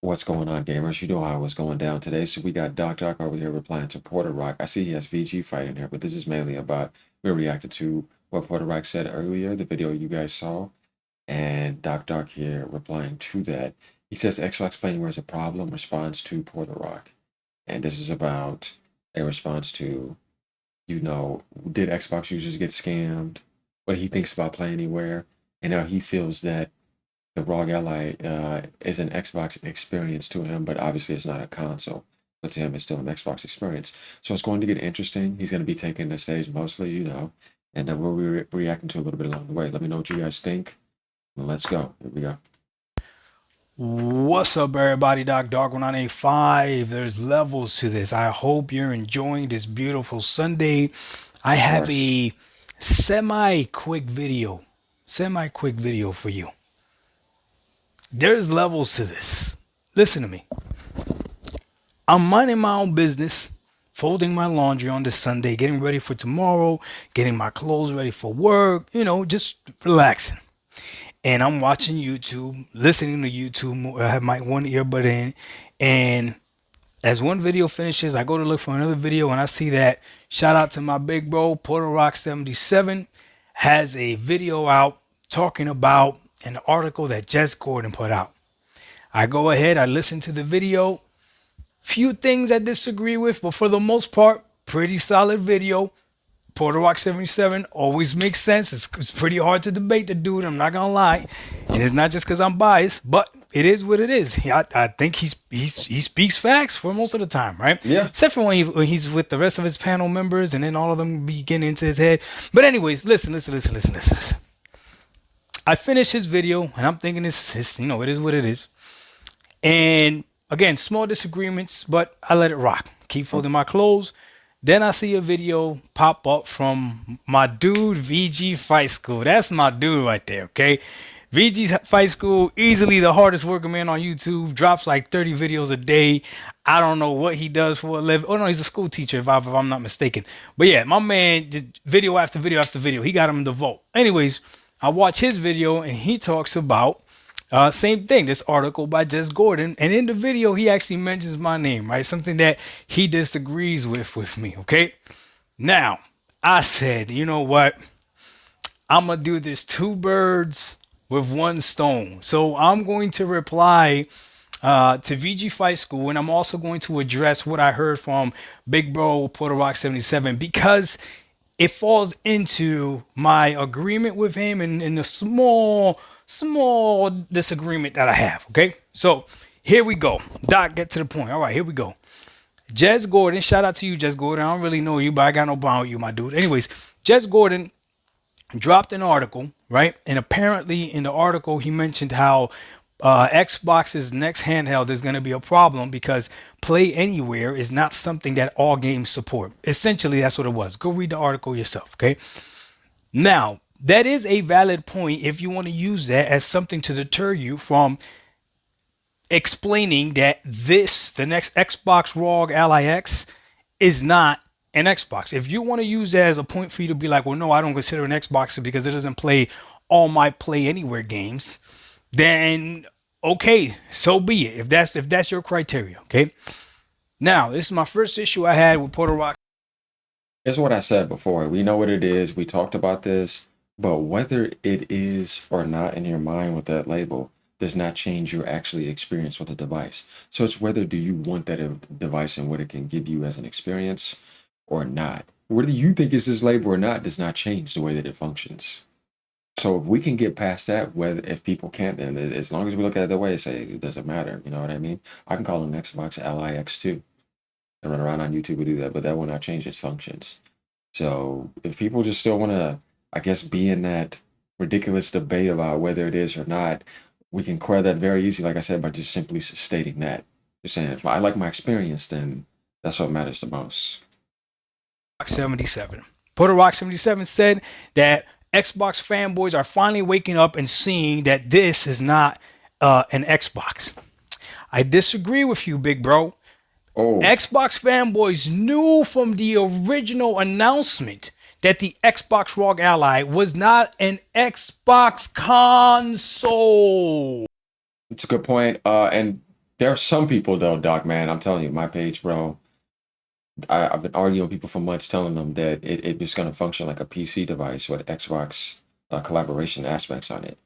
What's going on, gamers? You know how it's going down today. So we got Doc over here replying to Porter Rock. I see he has VG fighting here, but this is mainly about we reacted to what Porter Rock said earlier, the video you guys saw, and Doc here replying to that. He says Xbox playing where is a problem, response to Porter Rock. And this is about a response to, did Xbox users get scammed? What he thinks about Play Anywhere, and how he feels that the ROG Ally is an Xbox experience to him, but obviously it's not a console. But to him, it's still an Xbox experience. So it's going to get interesting. He's going to be taking the stage mostly, and then we'll be reacting to a little bit along the way. Let me know what you guys think. Let's go. Here we go. What's up, everybody? Dark1985. There's levels to this. I hope you're enjoying this beautiful Sunday. I Of have course. a semi quick video for you. There's levels to this. Listen to me. I'm minding my own business, folding my laundry on this Sunday, getting ready for tomorrow, getting my clothes ready for work, just relaxing. And I'm watching YouTube, listening to YouTube. I have my one earbud in, and as one video finishes, I go to look for another video, and I see that shout out to my big bro PR77 has a video out talking about an article that Jess Gordon put out. I go ahead, I listen to the video. Few things I disagree with, but for the most part, pretty solid video. Porter Rock 77 always makes sense. It's pretty hard to debate the dude. I'm not gonna lie, and it's not just because I'm biased, but it is what it is. I think he speaks facts for most of the time, right? Yeah. Except for when he's with the rest of his panel members, and then all of them be getting into his head. But anyways, listen. I finished his video, and I'm thinking it is what it is. And again, small disagreements, but I let it rock. Keep folding my clothes. Then I see a video pop up from my dude VG Fight School. That's my dude right there, okay? VG Fight School, easily the hardest working man on YouTube, drops like 30 videos a day. I don't know what he does for a living. Oh no, he's a school teacher if I'm not mistaken. But yeah, my man just video after video after video. He got him in the vault. Anyways, I watch his video and he talks about same thing, this article by Jess Gordon. And in the video, he actually mentions my name, right? Something that he disagrees with me, okay? Now, I said, you know what? I'm going to do this two birds with one stone. So I'm going to reply to VG Fight School, and I'm also going to address what I heard from Big Bro Porter Rock 77 because it falls into my agreement with him and the small disagreement that I have. Okay, so here we go. Doc, get to the point. All right, here we go. Jess Gordon, shout out to you, Jess Gordon. I don't really know you, but I got no problem with you, my dude. Anyways, Jess Gordon dropped an article, right? And apparently in the article, he mentioned how Xbox's next handheld is going to be a problem because Play Anywhere is not something that all games support. Essentially, that's what it was. Go read the article yourself, okay? Now, that is a valid point if you want to use that as something to deter you from explaining that the next Xbox ROG Ally X, is not an Xbox. If you want to use that as a point for you to be like, well, no, I don't consider an Xbox because it doesn't play all my Play Anywhere games, then okay, so be it. If that's your criteria, okay. Now, this is my first issue I had with Porter Rock. Here's what I said before. We know what it is. We talked about this, but whether it is or not in your mind with that label does not change your actually experience with the device. So it's whether do you want that device and what it can give you as an experience or not. Whether you think it's this label or not does not change the way that it functions. So if we can get past that, whether if people can't, then as long as we look at it that way, say it doesn't matter. You know what I mean? I can call an Xbox LIX2 and run around on YouTube and do that, but that will not change its functions. So if people just still want to, I guess, be in that ridiculous debate about whether it is or not, we can clear that very easy, like I said, by just simply stating that. Just saying, if I like my experience, then that's what matters the most. 77. Porter Rock 77 said that Xbox fanboys are finally waking up and seeing that this is not an Xbox. I disagree with you, big bro. Oh, Xbox fanboys knew from the original announcement that the Xbox ROG Ally was not an Xbox console. it's a good point. And There are some people though, Doc, man, I'm telling you, my page, bro. I've been arguing with people for months, telling them that it is going to function like a PC device with Xbox collaboration aspects on it.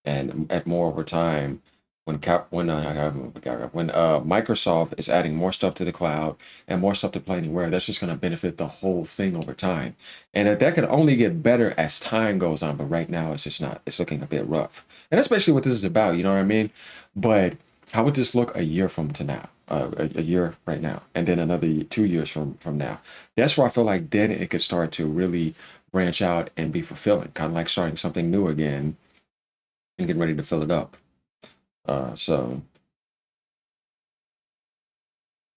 And at more over time, when Microsoft is adding more stuff to the cloud and more stuff to play anywhere, that's just going to benefit the whole thing over time. And that could only get better as time goes on. But right now, it's just not. It's looking a bit rough. And that's basically what this is about. You know what I mean? But how would this look a year from to now? A year right now, and then another 2 years from now. That's where I feel like then it could start to really branch out and be fulfilling, kind of like starting something new again and getting ready to fill it up. So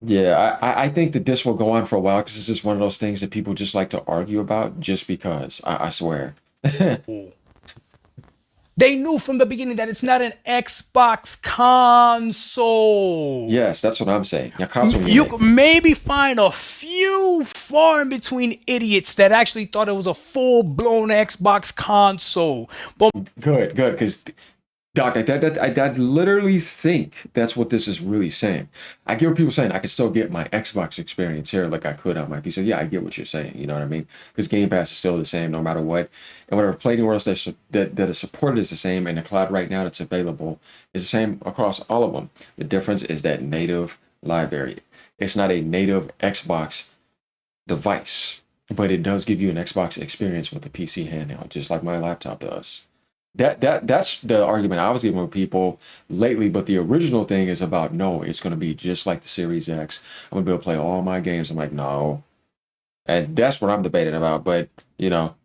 yeah, I think that this will go on for a while because this is one of those things that people just like to argue about just because. I swear. They knew from the beginning that it's not an Xbox console. Yes, that's what I'm saying. Yeah, console You gaming. could maybe find a few far in between idiots that actually thought it was a full blown Xbox console. But Good, good, because Doc, I literally think that's what this is really saying. I get what people saying. I can still get my Xbox experience here like I could on my PC. Yeah, I get what you're saying. You know what I mean? Because Game Pass is still the same no matter what. And whatever Play Anywhere else that is supported is the same. And the cloud right now that's available is the same across all of them. The difference is that native library. It's not a native Xbox device, but it does give you an Xbox experience with the PC handheld, just like my laptop does. That's the argument I was giving with people lately. But the original thing is about no, it's going to be just like the Series X. I'm gonna be able to play all my games. I'm like, no, and that's what I'm debating about. But you know,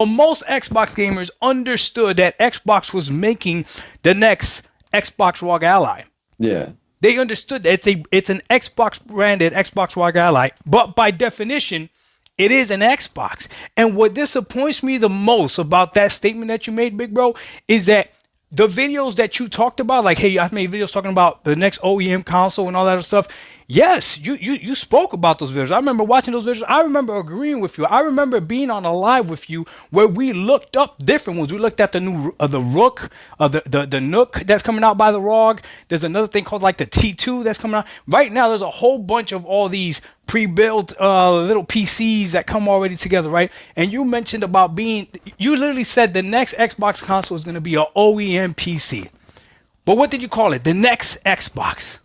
most Xbox gamers understood that Xbox was making the next Xbox ROG Ally. yeah, They understood that it's an Xbox branded Xbox ROG Ally, but by definition, it is an Xbox. And what disappoints me the most about that statement that you made, big bro, is that the videos that you talked about, like, hey, I've made videos talking about the next OEM console and all that other stuff. Yes, you spoke about those videos. I remember watching those videos. I remember agreeing with you. I remember being on a live with you where we looked up different ones. We looked at the new the Rook, the Nook that's coming out by the ROG. There's another thing called like the T2 that's coming out. Right now, there's a whole bunch of all these pre-built little PCs that come already together, right? And you mentioned about you literally said the next Xbox console is going to be an OEM PC. But what did you call it? The next Xbox.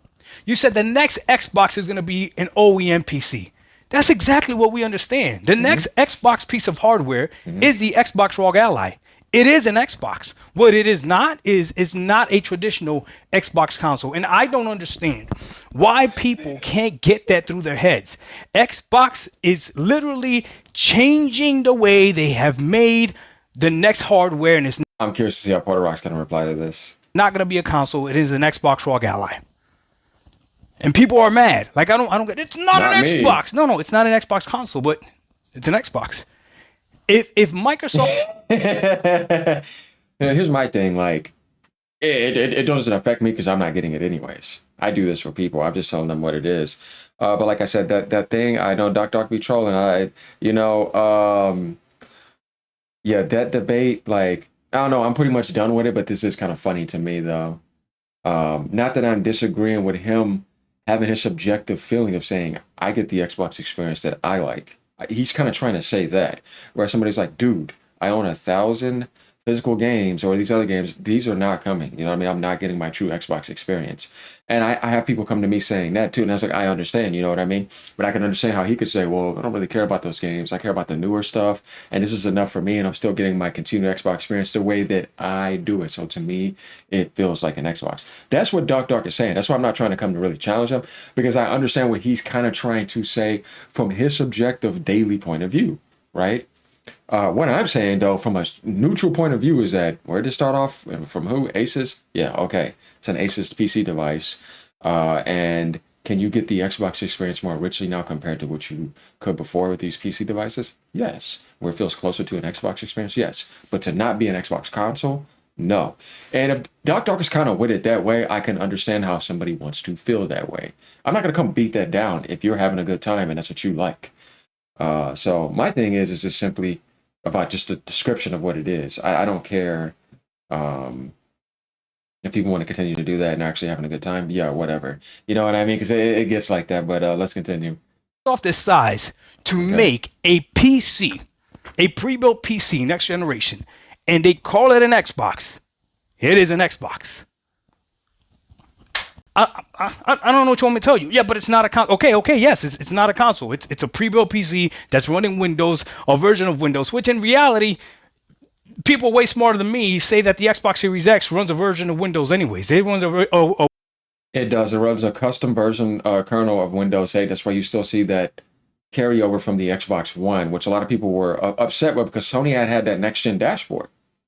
You said the next Xbox is going to be an OEM PC. That's exactly what we understand. The mm-hmm, next Xbox piece of hardware mm-hmm. is the Xbox ROG Ally. It is an Xbox. What it is not is it's not a traditional Xbox console. And I don't understand why people can't get that through their heads. Xbox is literally changing the way they have made the next hardware, and it's I'm curious to see how Porter Rock's gonna reply to this. not going to be a console. It is an Xbox ROG Ally. And people are mad. Like I don't get. It's not Not an me. Xbox. No, it's not an Xbox console, but it's an Xbox. If Microsoft Here's my thing. Like, it doesn't affect me because I'm not getting it anyways. I do this for people. I'm just telling them what it is. But like I said, that thing, I know Doc be trolling. You know, yeah, that debate, like, I don't know, I'm pretty much done with it, but this is kind of funny to me though. Not that I'm disagreeing with him having his subjective feeling of saying, I get the Xbox experience that I like. He's kind of trying to say that, where somebody's like, dude, I own 1,000 physical games or these other games. These are not coming. You know what I mean? I'm not getting my true Xbox experience. And I have people come to me saying that too. And I was like, I understand, you know what I mean? But I can understand how he could say, well, I don't really care about those games. I care about the newer stuff. And this is enough for me. And I'm still getting my continued Xbox experience the way that I do it. So to me, it feels like an Xbox. That's what Doc is saying. That's why I'm not trying to come to really challenge him because I understand what he's kind of trying to say from his subjective daily point of view, right? What I'm saying, though, from a neutral point of view, is that where did it start off? From who? Asus? Yeah, okay. It's an Asus PC device. And can you get the Xbox experience more richly now compared to what you could before with these PC devices? Yes. Where it feels closer to an Xbox experience? Yes. But to not be an Xbox console? No. And if Doc is kind of with it that way, I can understand how somebody wants to feel that way. I'm not going to come beat that down if you're having a good time and that's what you like. So my thing is just simply about just a description of what it is. I don't care. Um, If people want to continue to do that and actually having a good time, yeah, whatever. You know what I mean? Because it gets like that. But let's continue. Off this size to Okay. make a PC, a pre-built PC, next generation, and they call it an Xbox. It is an Xbox. I don't know what you want me to tell you. Yeah, but it's not a console. Okay, yes, it's not a console. It's a pre-built PC that's running Windows, a version of Windows, which in reality, people way smarter than me say that the Xbox Series X runs a version of Windows anyways. It runs a It does. It runs a custom version kernel of Windows 8. That's why you still see that carryover from the Xbox One, which a lot of people were upset with because Sony had that next gen dashboard.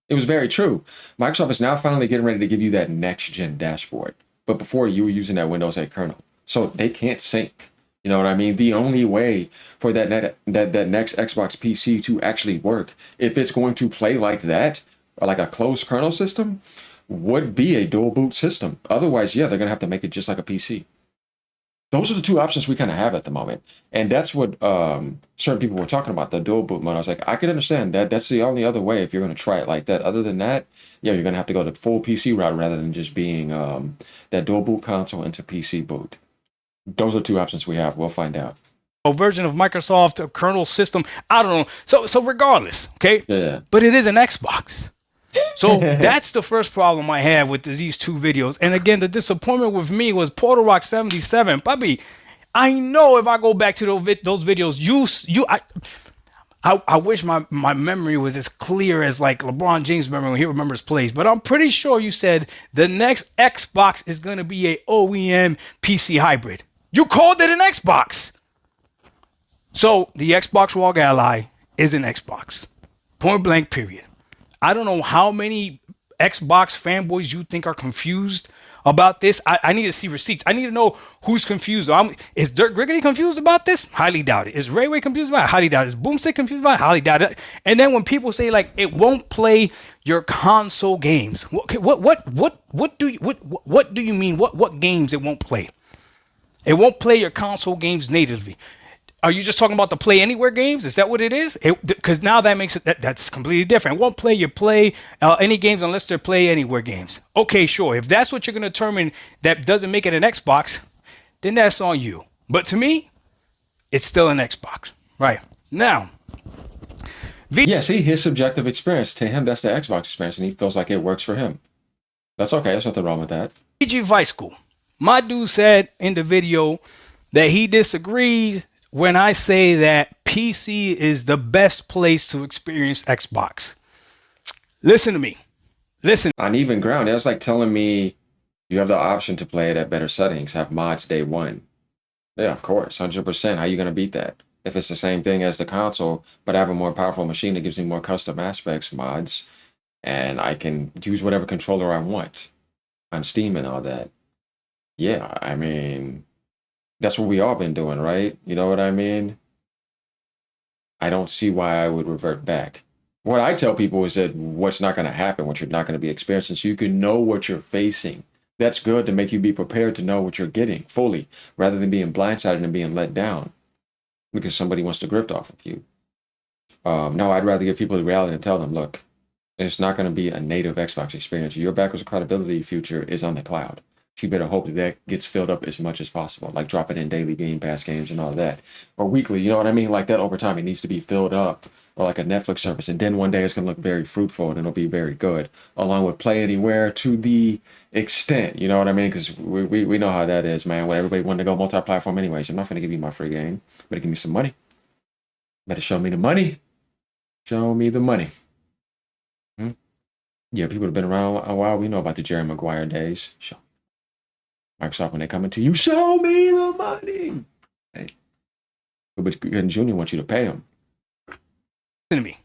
It was very true. Microsoft is now finally getting ready to give you that next gen dashboard. But before you were using that Windows 8 kernel. So they can't sync. You know what I mean? The only way for that next Xbox PC to actually work, if it's going to play like that, or like a closed kernel system, would be a dual boot system. Otherwise, yeah, they're gonna have to make it just like a PC. Those are the two options we kind of have at the moment, and that's what certain people were talking about, the dual boot mode. I was like, I could understand that. That's the only other way if you're going to try it like that. Other than that, yeah, you're going to have to go the full PC route rather than just being that dual boot console into PC boot. Those are two options we have. We'll find out. version of Microsoft a kernel system. I don't know. So regardless, okay. Yeah. But it is an Xbox. So that's the first problem I had with these two videos. And again, the disappointment with me was PR77. Bobby, I know if I go back to those videos, I wish my memory was as clear as like LeBron James' memory when he remembers plays. But I'm pretty sure you said the next Xbox is going to be a OEM PC hybrid. You called it an Xbox. So the Xbox ROG Ally is an Xbox. Point blank, period. I don't know how many Xbox fanboys you think are confused about this. I need to see receipts. I need to know who's confused. Is Dirk Griggity confused about this? Highly doubt it. Is Ray Ray confused about it? Highly doubt it. Is Boomstick confused about it? Highly doubt it. And then when people say like it won't play your console games, okay, what do you mean? What games it won't play? It won't play your console games natively. Are you just talking about the Play Anywhere games? Is that what it is? Because now that makes it that's completely different. It won't play your Play any games unless they're Play Anywhere games. Okay, sure. If that's what you're going to determine that doesn't make it an Xbox, then that's on you. But to me, it's still an Xbox. Right. Now, Yeah, see, his subjective experience, to him, that's the Xbox experience, and he feels like it works for him. That's okay. There's nothing wrong with that. PG Vice School. My dude said in the video that he disagrees when I say that PC is the best place to experience Xbox. Listen to me. Listen. On even ground, that's like telling me you have the option to play it at better settings, have mods day one. Yeah, of course, 100%. How you going to beat that? If it's the same thing as the console, but I have a more powerful machine that gives me more custom aspects, mods, and I can use whatever controller I want on Steam and all that. Yeah, I mean, that's what we all been doing, right? You know what I mean? I don't see why I would revert back. What I tell people is that what's not going to happen, what you're not going to be experiencing, so you can know what you're facing. That's good to make you be prepared to know what you're getting fully, rather than being blindsided and being let down because somebody wants to grift off of you. No, I'd rather give people the reality and tell them, look, it's not going to be a native Xbox experience. Your backwards compatibility future is on the cloud. You better hope that gets filled up as much as possible, like dropping in daily Game Pass games and all that, or weekly. You know what I mean? Like that over time, it needs to be filled up, or like a Netflix service. And then one day it's gonna look very fruitful and it'll be very good, along with Play Anywhere to the extent. You know what I mean? Because we know how that is, man. When everybody wanted to go multi-platform anyways, I'm not gonna give you my free game. Better give me some money. Better show me the money. Show me the money. Yeah, people have been around a while. We know about the Jerry Maguire days. Show Microsoft, when they come into you, show me the money. Hey, but Junior wants you to pay him. Listen to me.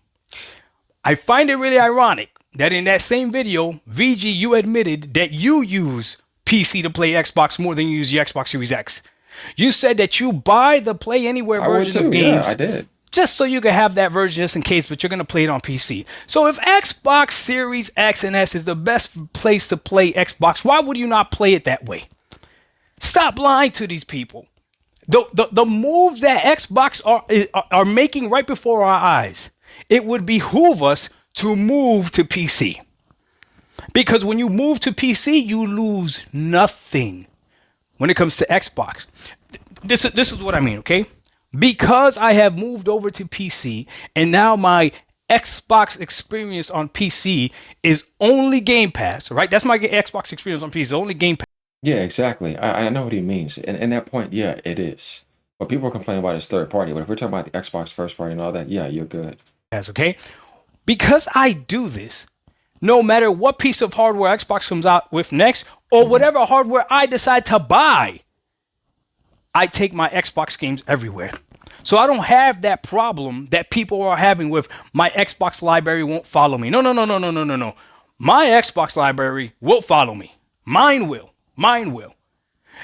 I find it really ironic that in that same video, VG, you admitted that you use PC to play Xbox more than you use your Xbox Series X. You said that you buy the Play Anywhere version of games. Yeah, I did. Just so you can have that version just in case, but you're going to play it on PC. So if Xbox Series X and S is the best place to play Xbox, why would you not play it that way? Stop lying to these people. The moves that Xbox are making right before our eyes, it would behoove us to move to PC. Because when you move to PC, you lose nothing when it comes to Xbox. This is what I mean, okay? Because I have moved over to PC and now my Xbox experience on PC is only Game Pass, right? That's my Xbox experience on PC, only Game Yeah, exactly. I know what he means. And that point, yeah, it is. But people are complaining about his third party. But if we're talking about the Xbox first party and all that, yeah, you're good. Pass, okay? Because I do this, no matter what piece of hardware Xbox comes out with next, or whatever hardware I decide to buy, I take my Xbox games everywhere. So I don't have that problem that people are having with my Xbox library won't follow me. No, no, no, no, no, no, no, no. My Xbox library will follow me. Mine will. Mine will.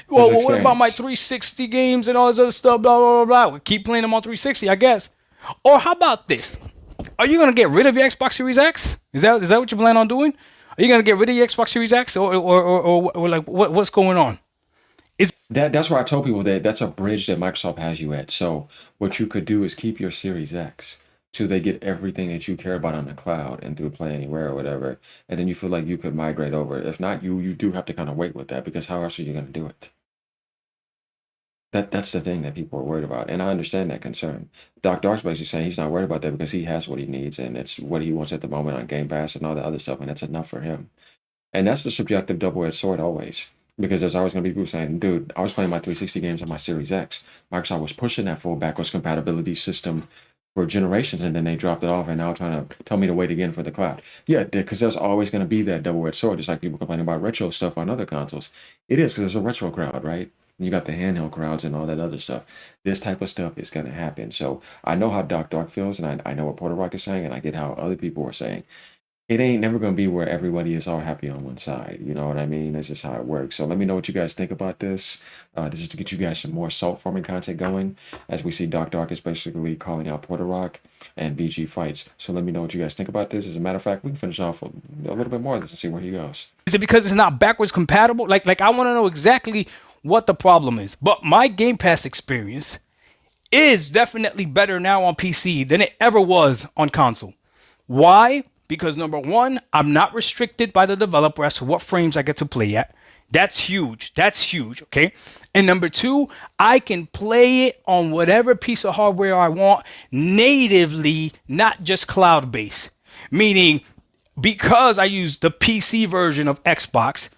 His Well, what about my experience. 360 games and all this other stuff? Blah, blah, blah, blah. Keep playing them on 360, I guess. Or how about this? Are you gonna get rid of your Xbox Series X? Is that what you plan on doing? Are you gonna get rid of your Xbox Series X, or like what's going on? Is That's why I told people that that's a bridge that Microsoft has you at. So what you could do is keep your Series X till they get everything that you care about on the cloud and through Play Anywhere or whatever, and then you feel like you could migrate over. If not, you do have to kind of wait with that because how else are you going to do it? That's the thing that people are worried about, and I understand that concern. Doc Dark's basically saying he's not worried about that because he has what he needs, and it's what he wants at the moment on Game Pass and all the other stuff, and that's enough for him. And that's the subjective double-edged sword always. Because there's always going to be people saying, dude, I was playing my 360 games on my Series X. Microsoft was pushing that full backwards compatibility system for generations, and then they dropped it off and now trying to tell me to wait again for the cloud. Yeah, because there's always going to be that double-edged sword, just like people complaining about retro stuff on other consoles. It is because there's a retro crowd, right? You got the handheld crowds and all that other stuff. This type of stuff is going to happen. So I know how Doc Dark feels, and I know what Porter Rock is saying, and I get how other people are saying it ain't never gonna be where everybody is all happy on one side. You know what I mean? That's just how it works. So let me know what you guys think about this. This is to get you guys some more salt farming content going, as we see Doc Dark is basically calling out Porter Rock and BG fights. So let me know what you guys think about this. As a matter of fact, we can finish off a little bit more of this and see where he goes. it because it's not backwards compatible? Like I want to know exactly what the problem is. But my Game Pass experience is definitely better now on PC than it ever was on console. Why? Because number one, I'm not restricted by the developer as to what frames I get to play at. That's huge. That's huge. Okay. And number two, I can play it on whatever piece of hardware I want natively, not just cloud based. Meaning, because I use the PC version of Xbox,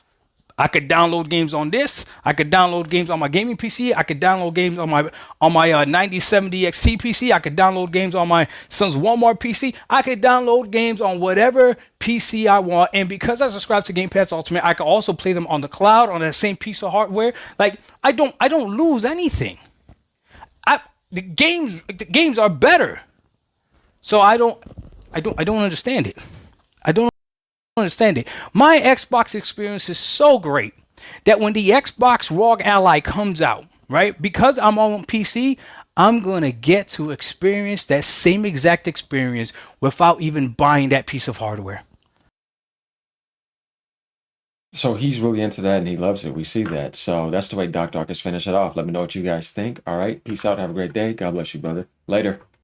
I could download games on this. I could download games on my gaming PC. I could download games on my 9070 XT PC. I could download games on my son's Walmart PC. I could download games on whatever PC I want. And because I subscribe to Game Pass Ultimate, I can also play them on the cloud on that same piece of hardware. Like I don't lose anything. The games are better. So I don't understand it. I don't understand it. My Xbox experience is so great that when the Xbox ROG Ally comes out, right, because I'm on PC, I'm going to get to experience that same exact experience without even buying that piece of hardware. So he's really into that and he loves it. We see that. So that's the way Doc Dark is finish it off. Let me know what you guys think. All right. Peace out. Have a great day. God bless you, brother. Later.